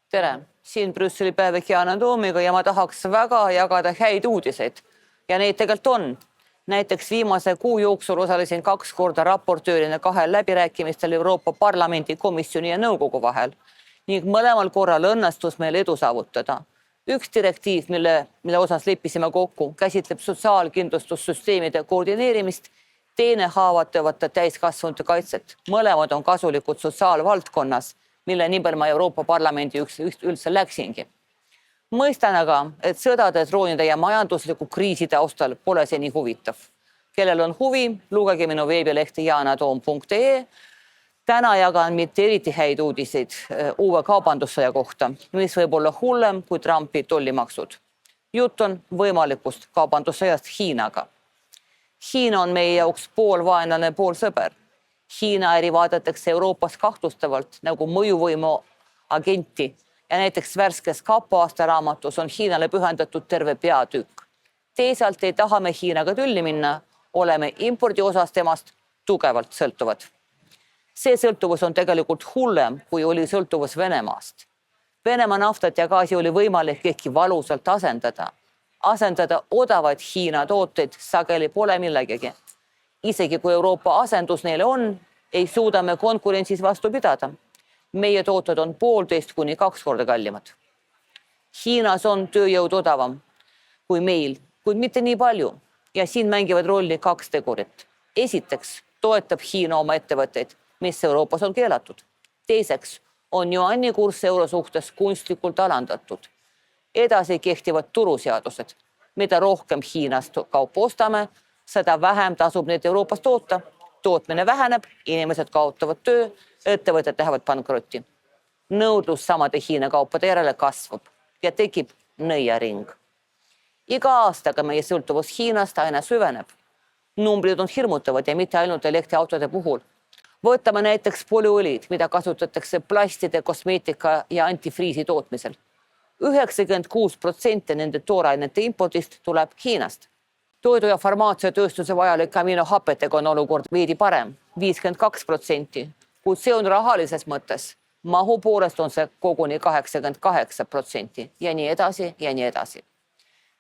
Tere! Siin Brüsseli päevik Yana Toomiga ja ma tahaks väga jagada häid uudiseid. Ja neid tegelikult on. Näiteks viimase kuu jooksul osalesin 2 korda raportöörina 2 läbirääkimistel Euroopa Parlamendi komisjoni ja nõukogu vahel. Ning mõlemal korral õnnestus meil edu saavutada. Üks direktiiv, mille osas leppisime kokku, käsitleb sotsiaalkindlustussüsteemide koordineerimist, teine haavatavate täiskasvanute kaitset. Mõlemad on kasulikud sotsiaalvaldkonnas, mille nimel ma Euroopa Parlamendi üldse läksingi. Mõistan aga, et sõdade, droonide ja majandusliku kriisi taustal pole see nii huvitav. Kellel on huvi, lugege minu veebilehti yanatoom.ee. Täna jagan mitte eriti häid uudiseid uue kaubandussõja kohta, mis võib olla hullem kui Trumpi tollimaksud. Jutt on võimalikust kaubandussõjast Hiinaga. Hiina on meie jaoks pool vaenlane, pool sõber. Hiina äri vaadatakse Euroopas kahtlustavalt nagu mõjuvõimu agenti ja näiteks värskes kapo aastaraamatus on Hiinale pühendatud terve peatükk. Teisalt ei taha me Hiinaga tülli minna, oleme impordi osas temast tugevalt sõltuvad. See sõltuvus on tegelikult hullem, kui oli sõltuvus Venemaast. Venemaa naftat ja gaasi oli võimalik ehkki valusalt asendada. Asendada odavaid Hiina tooteid sageli pole millegagi. Isegi kui Euroopa asendus neile on, ei suuda me konkurentsis vastu pidada. Meie tooted on 1,5 kuni 2 korda kallimad. Hiinas on tööjõud odavam kui meil, kuid mitte nii palju. Ja siin mängivad rolli 2 tegurit. Esiteks toetab Hiina oma ettevõtteid, mis Euroopas on keelatud. Teiseks on juanni kurss euro suhtes kunstlikult alandatud. Edasi kehtivad turuseadused. Mida rohkem Hiinast kaupa ostame, seda vähem tasub neid Euroopas toota. Tootmine väheneb, inimesed kaotavad töö, ettevõtted lähevad pankrotti. Nõudlus samade Hiina kaupade järele kasvab ja tekib nõiaring. Iga aastaga meie sõltuvus Hiinast aina süveneb. Numbrid on hirmutavad ja mitte ainult elektriautode puhul. Võtame näiteks polüõlid, mida kasutatakse plastide, kosmeetika ja antifriisi tootmisel. 96% nende toorainete impordist tuleb Hiinast. Toidu- ja farmaatsiatööstuse vajalik aminohapetega on olukord veidi parem, 52%, kuid see on rahalises mõttes. Mahu poolest on see koguni 88% ja nii edasi ja nii edasi.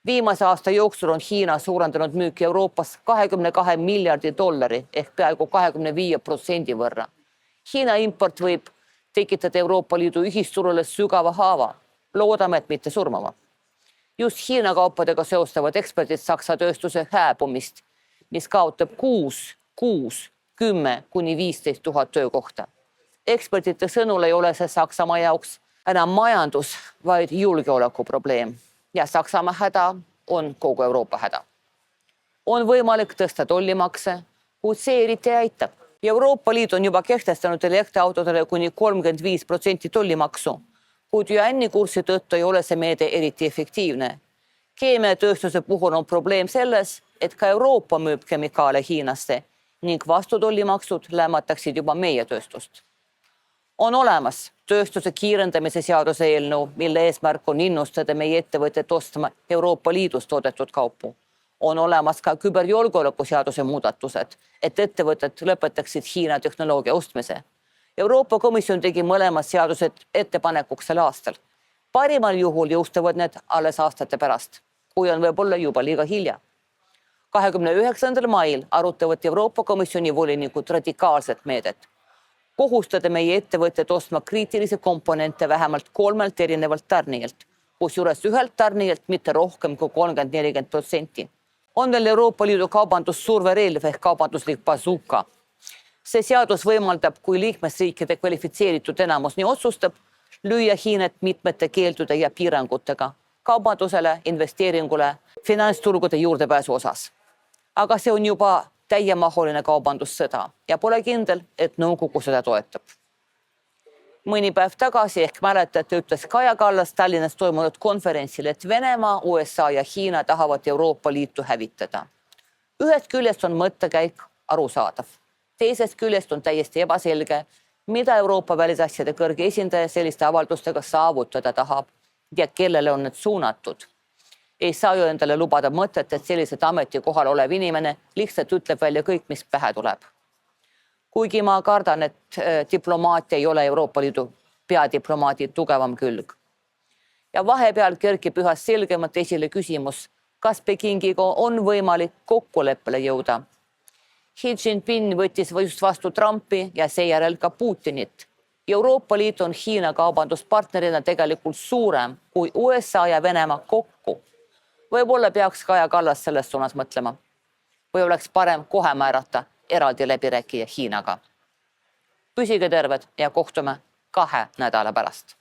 Viimase aasta jooksul on Hiina suurendanud müüki Euroopas 22 miljardi dollari ehk peaaegu 25% võrra. Hiina import võib tekitada Euroopa Liidu ühisturule sügava haava. Loodame, et mitte surmama. Just Hiina kaupadega seostavad eksperdid Saksa tööstuse hääbumist, mis kaotab 10 kuni 15 000 töökohta. Ekspertide sõnul ei ole see Saksamaa jaoks enam majandus, vaid julgeoleku probleem. Ja Saksamaa häda on kogu Euroopa häda. On võimalik tõsta tollimakse, kuid see eriti ei aita. Euroopa Liit on juba kehtestanud elektriautodele kuni 35% tollimaksu. Kuid juanni kursi tõttu ei ole see meede eriti efektiivne. Keemiatööstuse puhul on probleem selles, et ka Euroopa müüb kemikaale Hiinasse ning vastutollimaksud lämmataksid juba meie tööstust. On olemas tööstuse kiirendamise seaduse eelnõu, mille eesmärk on innustada meie ettevõtted ostma Euroopa Liidus toodetud kaupu. On olemas ka küberjulgeoleku seaduse muudatused, et ettevõtted lõpetaksid Hiina tehnoloogia ostmise. Euroopa Komisjon tegi mõlemad seadused ettepanekuks sel aastal. Parimal juhul jõustuvad need alles aastate pärast, kui on võib-olla juba liiga hilja. 29. mail arutavad Euroopa Komisjoni volinikud radikaalset meedet. Kohustada meie ettevõtted ostma kriitilisi komponente vähemalt 3 erinevalt tarnijalt, kusjuures ühelt tarnijalt mitte rohkem kui 30-40%. On veel Euroopa Liidu kaubandussurverelv ehk kaubanduslik bazooka. See seadus võimaldab, kui liikmesriikide kvalifitseeritud enamus nii otsustab, lüüa Hiinat mitmete keeldude ja piirangutega, kaubandusele, investeeringule, finantsturgude juurdepääsu osas. Aga see on juba täiemahuline kaubandussõda ja pole kindel, et nõukogu seda toetab. Mõni päev tagasi ehk mäletate, ütles Kaja Kallas Tallinnas toimunud konverentsil, et Venemaa, USA ja Hiina tahavad Euroopa Liitu hävitada. Ühest küljest on mõttekäik arusaadav. Teisest küljest on täiesti ebaselge, mida Euroopa välisasjade kõrge esindaja selliste avaldustega saavutada tahab ja kellele on need suunatud. Ei saa ju endale lubada mõtet, et sellised ametikohal olev inimene lihtsalt ütleb välja kõik, mis pähe tuleb. Kuigi ma kardan, et diplomaatia ei ole Euroopa Liidu peadiplomaadi tugevam külg. Ja vahepeal kerkib üha selgemalt esile küsimus, kas Pekingiga on võimalik kokkuleppele jõuda. Xi Jinping võttis just vastu Trumpi ja seejärel ka Putinit. Euroopa Liit on Hiina kaubanduspartnerina tegelikult suurem kui USA ja Venemaa kokku. Võib-olla peaks Kaja Kallas selles suunas mõtlema. Või oleks parem kohe määrata eraldi läbirääkija Hiinaga. Püsige terved ja kohtume 2 nädala pärast.